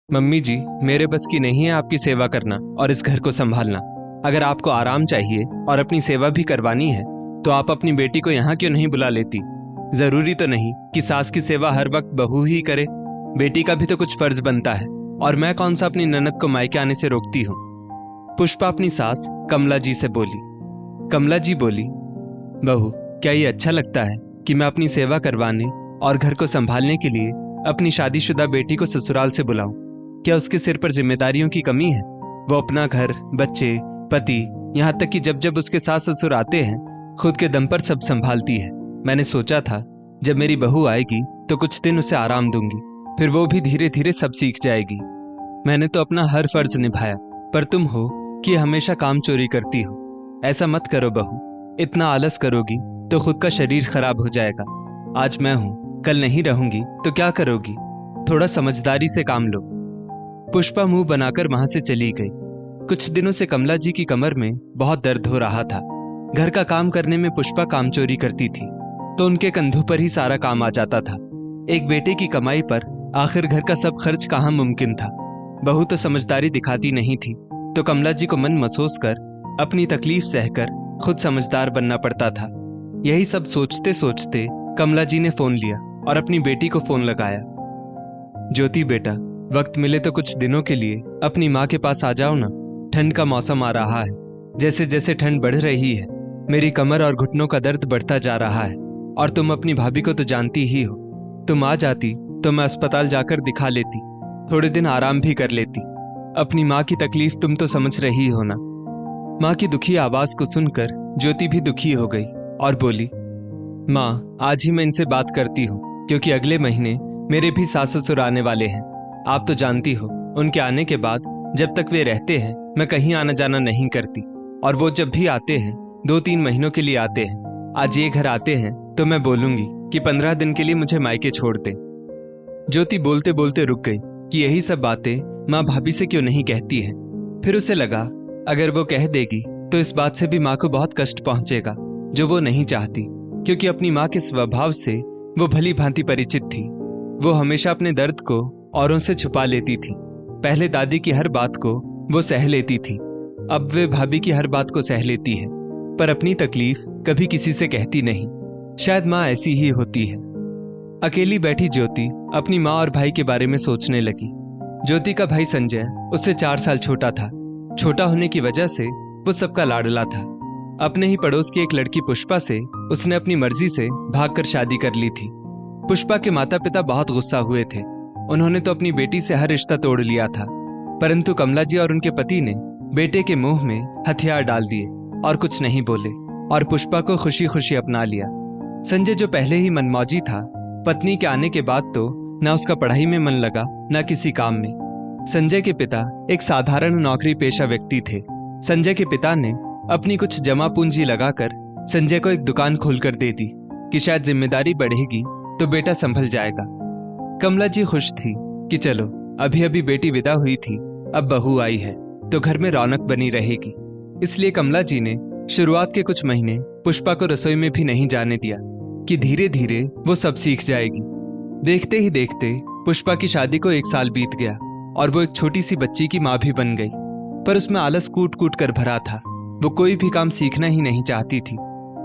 Mummy जी, मेरे बस की नहीं है आपकी सेवा करना और इस घर को संभालना। अगर आपको आराम चाहिए और अपनी सेवा भी करवानी है तो आप अपनी बेटी को यहाँ क्यों नहीं बुला लेती। जरूरी तो नहीं कि सास की सेवा हर वक्त बहू ही करे। बेटी का भी तो कुछ फर्ज बनता है। और मैं कौन सा अपनी ननद को मायके आने से रोकती हूँ। पुष्पा अपनी सास कमला जी से बोली। कमला जी बोली, बहू, क्या ये अच्छा लगता है कि मैं अपनी सेवा करवाने और घर को संभालने के लिए अपनी शादीशुदा बेटी को ससुराल से बुलाऊं? क्या उसके सिर पर जिम्मेदारियों की कमी है? वो अपना घर, बच्चे, पति, यहाँ तक कि जब जब उसके सास ससुर आते हैं खुद के दम पर सब संभालती है। मैंने सोचा था जब मेरी बहू आएगी तो कुछ दिन उसे आराम दूंगी, फिर वो भी धीरे धीरे सब सीख जाएगी। मैंने तो अपना हर फर्ज निभाया, पर तुम हो कि हमेशा काम चोरी करती हो। ऐसा मत करो बहू, इतना आलस करोगी तो खुद का शरीर खराब हो जाएगा। आज मैं हूं, कल नहीं रहूंगी तो क्या करोगी? थोड़ा समझदारी से काम लो। पुष्पा मुंह बनाकर वहां से चली गई। कुछ दिनों से कमला जी की कमर में बहुत दर्द हो रहा था। घर का काम करने में पुष्पा काम चोरी करती थी तो उनके कंधों पर ही सारा काम आ जाता था। एक बेटे की कमाई पर आखिर घर का सब खर्च कहाँ मुमकिन था। बहू तो समझदारी दिखाती नहीं थी तो कमला जी को मन महसूस कर अपनी तकलीफ सहकर खुद समझदार बनना पड़ता था। यही सब सोचते सोचते कमला जी ने फोन लिया और अपनी बेटी को फोन लगाया। ज्योति बेटा, वक्त मिले तो कुछ दिनों के लिए अपनी माँ के पास आ जाओ ना। ठंड का मौसम आ रहा है। जैसे जैसे ठंड बढ़ रही है मेरी कमर और घुटनों का दर्द बढ़ता जा रहा है। और तुम अपनी भाभी को तो जानती ही हो। तुम आ जाती तो मैं अस्पताल जाकर दिखा लेती, थोड़े दिन आराम भी कर लेती। अपनी माँ की तकलीफ तुम तो समझ रही हो ना। माँ की दुखी आवाज को सुनकर ज्योति भी दुखी हो गई और बोली, माँ, आज ही मैं इनसे बात करती हूँ क्योंकि अगले महीने मेरे भी सास ससुर आने वाले हैं। आप तो जानती हो उनके आने के बाद जब तक वे रहते हैं मैं कहीं आना जाना नहीं करती, और वो जब भी आते हैं 2-3 महीनों के लिए आते हैं। आज ये घर आते हैं तो मैं बोलूंगी कि 15 दिन के लिए मुझे मायके छोड़ दें। ज्योति बोलते बोलते रुक गई कि यही सब बातें माँ भाभी से क्यों नहीं कहती है। फिर उसे लगा अगर वो कह देगी तो इस बात से भी माँ को बहुत कष्ट पहुंचेगा, जो वो नहीं चाहती, क्योंकि अपनी माँ के स्वभाव से वो भली भांति परिचित थी। वो हमेशा अपने दर्द को औरों से छुपा लेती थी। पहले दादी की हर बात को वो सह लेती थी, अब वे भाभी की हर बात को सह लेती है, पर अपनी तकलीफ कभी किसी से कहती नहीं। शायद माँ ऐसी ही होती है। अकेली बैठी ज्योति अपनी माँ और भाई के बारे में सोचने लगी। ज्योति का भाई संजय उससे 4 साल छोटा था। छोटा होने की वजह से वो सबका लाडला था। अपने ही पड़ोस की एक लड़की पुष्पा से उसने अपनी मर्जी से भागकर शादी कर ली थी। पुष्पा के माता पिता बहुत गुस्सा हुए थे। उन्होंने तो अपनी बेटी से हर रिश्ता तोड़ लिया था, परंतु कमला जी और उनके पति ने बेटे के मुंह में हथियार डाल दिए और कुछ नहीं बोले और पुष्पा को खुशी खुशी अपना लिया। संजय जो पहले ही मनमौजी था, पत्नी के आने के बाद तो ना उसका पढ़ाई में मन लगा ना किसी काम में। संजय के पिता एक साधारण नौकरी पेशा व्यक्ति थे। संजय के पिता ने अपनी कुछ जमा पूंजी लगाकर संजय को एक दुकान खोलकर दे दी कि शायद जिम्मेदारी बढ़ेगी तो बेटा संभल जाएगा। कमला जी खुश थी कि चलो, अभी अभी बेटी विदा हुई थी, अब बहू आई है तो घर में रौनक बनी रहेगी। इसलिए कमला जी ने शुरुआत के कुछ महीने पुष्पा को रसोई में भी नहीं जाने दिया कि धीरे धीरे वो सब सीख जाएगी। देखते ही देखते पुष्पा की शादी को 1 साल बीत गया और वो एक छोटी सी बच्ची की माँ भी बन गई, पर उसमें आलस कूट कूट कर भरा था। वो कोई भी काम सीखना ही नहीं चाहती थी।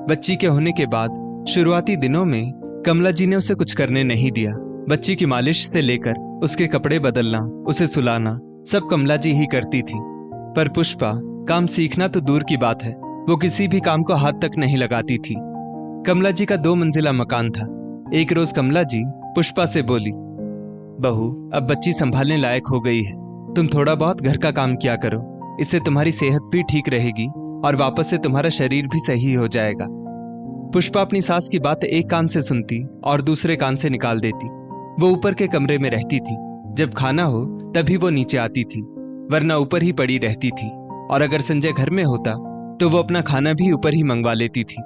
बच्ची के होने के बाद शुरुआती दिनों में कमला जी ने उसे कुछ करने नहीं दिया। बच्ची की मालिश से लेकर उसके कपड़े बदलना, उसे सुलाना, सब कमला जी ही करती थी। पर पुष्पा काम सीखना तो दूर की बात है, वो किसी भी काम को हाथ तक नहीं लगाती थी। कमला जी का 2 मंजिला मकान था। एक रोज कमला जी पुष्पा से बोली, बहू, अब बच्ची संभालने लायक हो गई है, तुम थोड़ा बहुत घर का काम किया करो, इससे तुम्हारी सेहत भी ठीक रहेगी और वापस से तुम्हारा शरीर भी सही हो जाएगा। पुष्पा अपनी सास की बात एक कान से सुनती और दूसरे कान से निकाल देती। वो ऊपर के कमरे में रहती थी। जब खाना हो तभी वो नीचे आती थी, वरना ऊपर ही पड़ी रहती थी। और अगर संजय घर में होता तो वो अपना खाना भी ऊपर ही मंगवा लेती थी।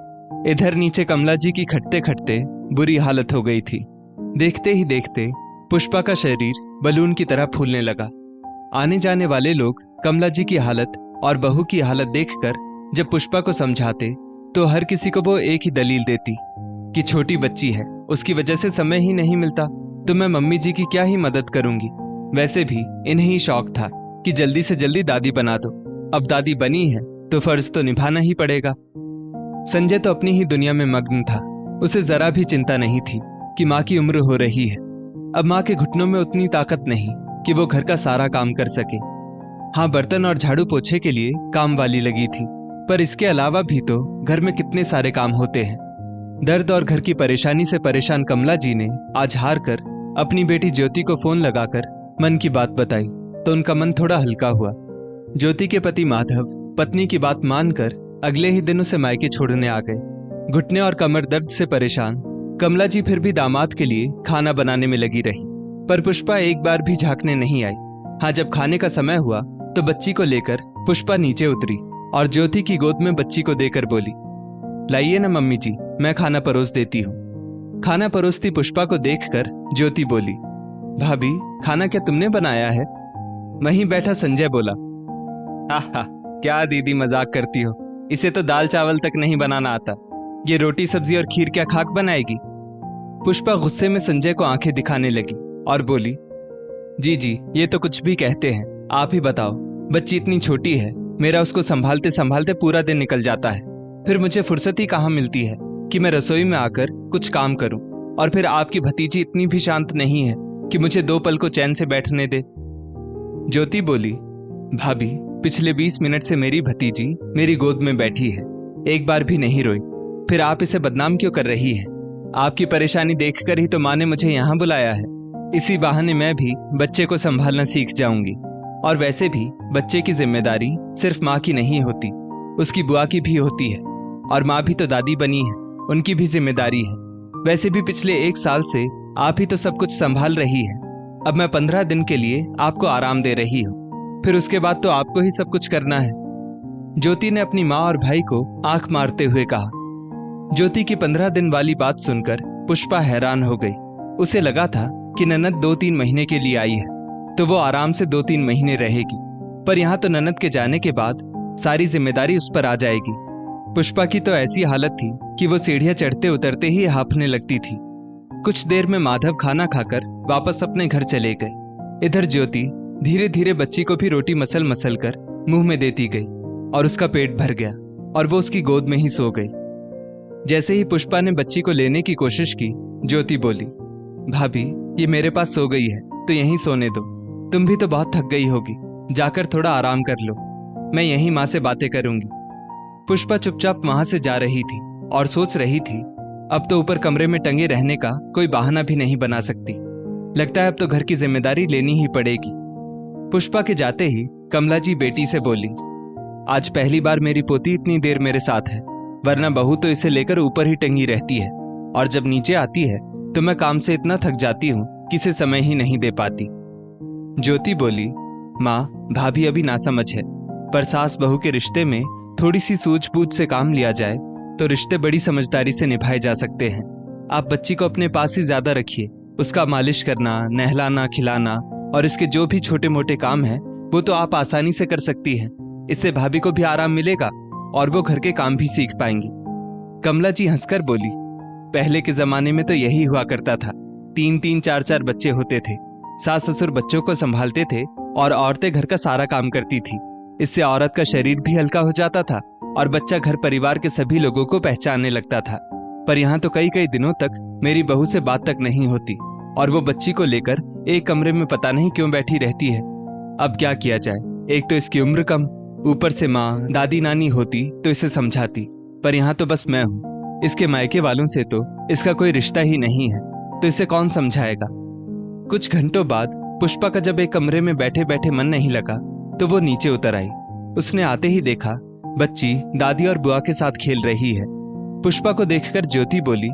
इधर नीचे कमला जी की खटते खटते बुरी हालत हो गई थी। देखते ही देखते पुष्पा का शरीर बलून की तरह फूलने लगा। आने जाने वाले लोग कमला जी की हालत और बहू की हालत देखकर जब पुष्पा को समझाते तो हर किसी को वो एक ही दलील देती कि छोटी बच्ची है, उसकी वजह से समय ही नहीं मिलता, तो मैं मम्मी जी की क्या ही मदद करूंगी। वैसे भी इन्हें ही शौक था कि जल्दी से जल्दी दादी बना दो। अब दादी बनी है तो फर्ज तो निभाना ही पड़ेगा। संजय तो अपनी ही दुनिया में मग्न था। उसे जरा भी चिंता नहीं थी कि माँ की उम्र हो रही है। अब माँ के घुटनों में उतनी ताकत नहीं कि वो घर का सारा काम कर सके। हाँ, बर्तन और झाड़ू पोछे के लिए काम वाली लगी थी, पर इसके अलावा भी तो घर में कितने सारे काम होते हैं। दर्द और घर की परेशानी से परेशान कमला जी ने आज हार कर अपनी बेटी ज्योति को फोन लगाकर मन की बात बताई तो उनका मन थोड़ा हल्का हुआ। ज्योति के पति माधव पत्नी की बात मानकर अगले ही दिन उसे मायके छोड़ने आ गए। घुटने और कमर दर्द से परेशान कमला जी फिर भी दामाद के लिए खाना बनाने में लगी रही, पर पुष्पा एक बार भी झांकने नहीं आई। हाँ, जब खाने का समय हुआ तो बच्ची को लेकर पुष्पा नीचे उतरी और ज्योति की गोद में बच्ची को देकर बोली, लाइए ना मम्मी जी, मैं खाना परोस देती हूँ। खाना परोसती पुष्पा को देखकर ज्योति बोली, भाभी खाना क्या तुमने बनाया है? वहीं बैठा संजय बोला, आहा, क्या दीदी मजाक करती हो, इसे तो दाल चावल तक नहीं बनाना आता, ये रोटी सब्जी और खीर क्या खाक बनाएगी? पुष्पा गुस्से में संजय को आंखें दिखाने लगी और बोली, जी जी, ये तो कुछ भी कहते हैं, आप ही बताओ, बच्ची इतनी छोटी है, मेरा उसको संभालते संभालते पूरा दिन निकल जाता है, फिर मुझे फुर्सत ही कहाँ मिलती है कि मैं रसोई में आकर कुछ काम करूं। और फिर आपकी भतीजी इतनी भी शांत नहीं है कि मुझे 2 पल को चैन से बैठने दे। ज्योति बोली, भाभी पिछले 20 मिनट से मेरी भतीजी मेरी गोद में बैठी है, एक बार भी नहीं रोई, फिर आप इसे बदनाम क्यों कर रही है? आपकी परेशानी देखकर ही तो माँ ने मुझे यहाँ बुलाया है, इसी बहाने मैं भी बच्चे को संभालना सीख जाऊंगी। और वैसे भी बच्चे की जिम्मेदारी सिर्फ माँ की नहीं होती, उसकी बुआ की भी होती है, और माँ भी तो दादी बनी है, उनकी भी जिम्मेदारी है। वैसे भी पिछले 1 साल से आप ही तो सब कुछ संभाल रही है, अब मैं 15 दिन के लिए आपको आराम दे रही हूँ, फिर उसके बाद तो आपको ही सब कुछ करना है। ज्योति ने अपनी माँ और भाई को आंख मारते हुए कहा। ज्योति की 15 दिन वाली बात सुनकर पुष्पा हैरान हो गई। उसे लगा था कि ननद 2-3 महीने के लिए आई है तो वो आराम से 2-3 महीने रहेगी, पर यहाँ तो ननद के जाने के बाद सारी जिम्मेदारी उस पर आ जाएगी। पुष्पा की तो ऐसी हालत थी कि वो सीढ़ियां चढ़ते उतरते ही हांफने लगती थी। कुछ देर में माधव खाना खाकर वापस अपने घर चले गए। इधर ज्योति धीरे धीरे बच्ची को भी रोटी मसल मसल कर मुंह में देती गई और उसका पेट भर गया और वो उसकी गोद में ही सो गई। जैसे ही पुष्पा ने बच्ची को लेने की कोशिश की, ज्योति बोली, भाभी ये मेरे पास सो गई है तो यहीं सोने दो, तुम भी तो बहुत थक गई होगी, जाकर थोड़ा आराम कर लो, मैं यहीं माँ से बातें करूंगी। पुष्पा चुपचाप वहां से जा रही थी और सोच रही थी, अब तो ऊपर कमरे में टंगे रहने का कोई बहाना भी नहीं बना सकती, लगता है अब तो घर की जिम्मेदारी लेनी ही पड़ेगी। पुष्पा के जाते ही कमला जी बेटी से बोली, आज पहली बार मेरी पोती इतनी देर मेरे साथ है, वरना बहू तो इसे लेकर ऊपर ही टंगी रहती है, और जब नीचे आती है तो मैं काम से इतना थक जाती हूँ कि इसे समय ही नहीं दे पाती। ज्योति बोली, माँ भाभी अभी नासमझ है, पर सास बहू के रिश्ते में थोड़ी सी सूझबूझ से काम लिया जाए तो रिश्ते बड़ी समझदारी से निभाए जा सकते हैं। आप बच्ची को अपने पास ही ज्यादा रखिए, उसका मालिश करना, नहलाना, खिलाना और इसके जो भी छोटे मोटे काम हैं वो तो आप आसानी से कर सकती हैं। इससे भाभी को भी आराम मिलेगा और वो घर के काम भी सीख पाएंगी। कमला जी हंसकर बोली, पहले के जमाने में तो यही हुआ करता था, 3-3, 4-4 बच्चे होते थे, सास ससुर बच्चों को संभालते थे और औरतें घर का सारा काम करती थी। इससे औरत का शरीर भी हल्का हो जाता था और बच्चा घर परिवार के सभी लोगों को पहचानने लगता था। पर यहाँ तो कई कई दिनों तक मेरी बहू से बात तक नहीं होती और वो बच्ची को लेकर एक कमरे में पता नहीं क्यों बैठी रहती है। अब क्या किया जाए, एक तो इसकी उम्र कम, ऊपर से माँ दादी नानी होती तो इसे समझाती, पर यहाँ तो बस मैं हूँ। इसके मायके वालों से तो इसका कोई रिश्ता ही नहीं है, तो इसे कौन समझाएगा। कुछ घंटों बाद पुष्पा का जब एक कमरे में बैठे बैठे मन नहीं लगा तो वो नीचे उतर आई। उसने आते ही देखा बच्ची दादी और बुआ के साथ खेल रही है। पुष्पा को देखकर ज्योति बोली,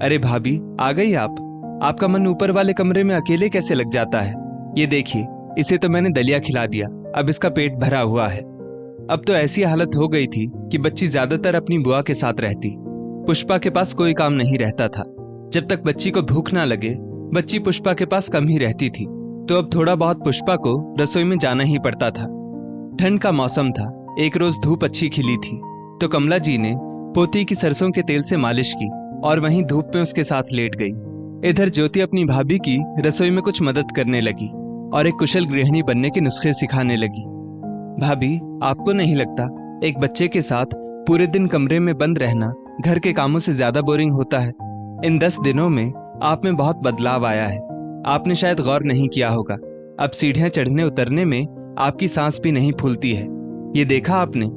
अरे भाभी आ गई आप, आपका मन ऊपर वाले कमरे में अकेले कैसे लग जाता है? ये देखिए, इसे तो मैंने दलिया खिला दिया, अब इसका पेट भरा हुआ है। अब तो ऐसी हालत हो गई थी कि बच्ची ज्यादातर अपनी बुआ के साथ रहती। पुष्पा के पास कोई काम नहीं रहता था। जब तक बच्ची को भूख ना लगे बच्ची पुष्पा के पास कम ही रहती थी, तो अब थोड़ा बहुत पुष्पा को रसोई में जाना ही पड़ता था। ठंड का मौसम था, एक रोज धूप अच्छी खिली थी तो कमला जी ने पोती की सरसों के तेल से मालिश की और वहीं धूप में उसके साथ लेट गई। इधर ज्योति अपनी भाभी की रसोई में कुछ मदद करने लगी और एक कुशल गृहिणी बनने के नुस्खे सिखाने लगी। भाभी, आपको नहीं लगता एक बच्चे के साथ पूरे दिन कमरे में बंद रहना घर के कामों से ज्यादा बोरिंग होता है? इन 10 दिनों में आप में बहुत बदलाव आया है। आपने शायद गौर नहीं किया होगा, अब सीढ़ियां चढ़ने उतरने में आपकी सांस भी नहीं फूलती है। ये देखा आपने?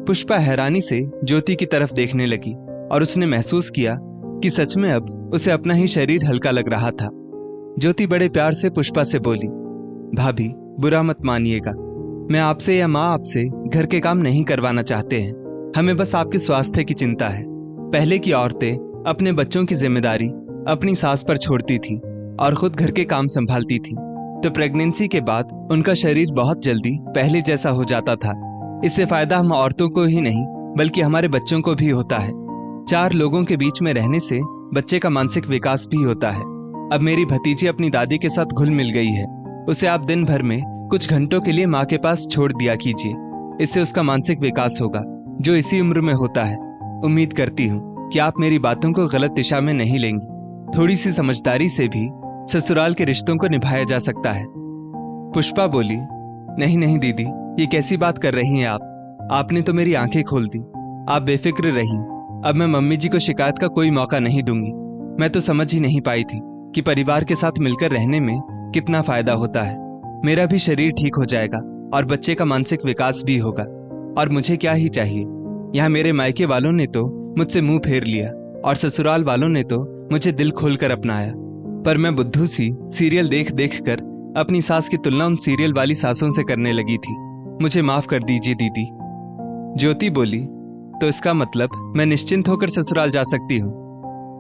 पुष्पा हैरानी से ज्योति की तरफ देखने लगी और उसने महसूस किया कि सच में अब उसे अपना ही शरीर हल्का लग रहा था। ज्योति बड़े प्यार से पुष्पा से बोली, भाभी बुरा मत मानिएगा, मैं आपसे या माँ आपसे घर के काम नहीं करवाना चाहते हैं, हमें बस आपके स्वास्थ्य की चिंता है। पहले की औरतें अपने बच्चों की जिम्मेदारी अपनी सास पर छोड़ती थी और खुद घर के काम संभालती थी, तो प्रेगनेंसी के बाद उनका शरीर बहुत जल्दी पहले जैसा हो जाता था। इससे फायदा हम औरतों को ही नहीं बल्कि हमारे बच्चों को भी होता है। 4 लोगों के बीच में रहने से बच्चे का मानसिक विकास भी होता है। अब मेरी भतीजी अपनी दादी के साथ घुल मिल गई है, उसे आप दिन भर में कुछ घंटों के लिए माँ के पास छोड़ दिया कीजिए, इससे उसका मानसिक विकास होगा जो इसी उम्र में होता है। उम्मीद करती हूँ कि आप मेरी बातों को गलत दिशा में नहीं लेंगी। थोड़ी सी समझदारी से भी ससुराल के रिश्तों को निभाया जा सकता है। पुष्पा बोली, नहीं नहीं दीदी, ये कैसी बात कर रही हैं आप? आपने तो मेरी आंखें खोल दी। आप बेफिक्र रही, अब मैं मम्मी जी को शिकायत का कोई मौका नहीं दूंगी। मैं तो समझ ही नहीं पाई थी कि परिवार के साथ मिलकर रहने में कितना फायदा होता है। मेरा भी शरीर ठीक हो जाएगा और बच्चे का मानसिक विकास भी होगा। और मुझे क्या ही चाहिए? यहाँ मेरे मायके वालों ने तो मुझसे मुंह फेर लिया और ससुराल वालों ने तो मुझे दिल खोलकर अपनाया, पर मैं बुद्धू सी सीरियल देख देख कर अपनी सास की तुलना उन सीरियल वाली सासों से करने लगी थी। मुझे माफ कर दीजिए दीदी। ज्योति बोली, तो इसका मतलब मैं निश्चिंत होकर ससुराल जा सकती हूँ?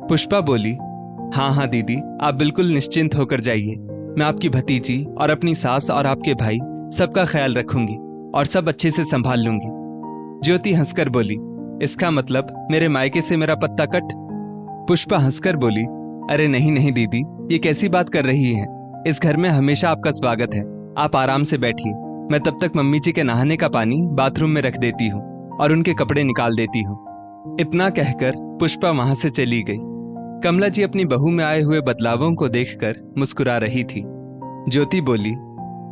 पुष्पा बोली, हाँ हाँ दीदी, आप बिल्कुल निश्चिंत होकर जाइए। मैं आपकी भतीजी और अपनी सास और आपके भाई सबका ख्याल रखूंगी और सब अच्छे से संभाल लूंगी। ज्योति हंसकर बोली, इसका मतलब मेरे मायके से मेरा पत्ता कट? पुष्पा हंसकर बोली, अरे नहीं नहीं दीदी, ये कैसी बात कर रही हैं? इस घर में हमेशा आपका स्वागत है, आप आराम से बैठिए। मैं तब तक मम्मी जी के नहाने का पानी बाथरूम में रख देती हूँ और उनके कपड़े निकाल देती हूँ। इतना कहकर पुष्पा वहां से चली गई। कमला जी अपनी बहू में आए हुए बदलावों को देखकर मुस्कुरा रही थी। ज्योति बोली,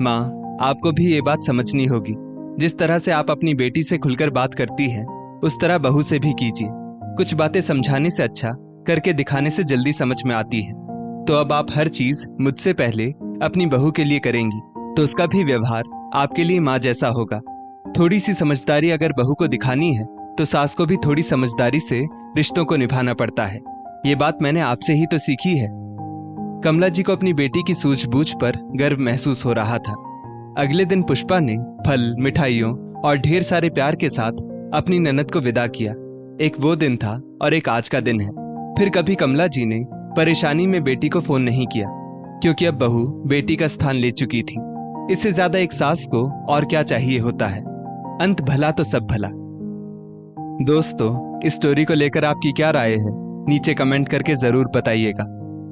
माँ, आपको भी ये बात समझनी होगी। जिस तरह से आप अपनी बेटी से खुलकर बात करती हैं, उस तरह बहू से भी कीजिए। कुछ बातें समझाने से अच्छा करके दिखाने से जल्दी समझ में आती है। तो अब आप हर चीज मुझसे पहले अपनी बहू के लिए करेंगी तो उसका भी व्यवहार आपके लिए माँ जैसा होगा। थोड़ी सी समझदारी अगर बहू को दिखानी है तो सास को भी थोड़ी समझदारी से रिश्तों को निभाना पड़ता है। ये बात मैंने आपसे ही तो सीखी है। कमला जी को अपनी बेटी की सूझबूझ पर गर्व महसूस हो रहा था। अगले दिन पुष्पा ने फल, मिठाइयों और ढेर सारे प्यार के साथ अपनी ननद को विदा किया। एक वो दिन था और एक आज का दिन है। फिर कभी कमला जी ने परेशानी में बेटी को फोन नहीं किया, क्योंकि अब बहू बेटी का स्थान ले चुकी थी। इससे ज्यादा एक सास को और क्या चाहिए होता है। अंत भला तो सब भला। दोस्तों, इस स्टोरी को लेकर आपकी क्या राय है? नीचे कमेंट करके जरूर बताइएगा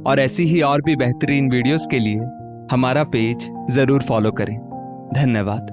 और ऐसी ही और भी बेहतरीन वीडियोस के लिए हमारा पेज जरूर फॉलो करें। धन्यवाद।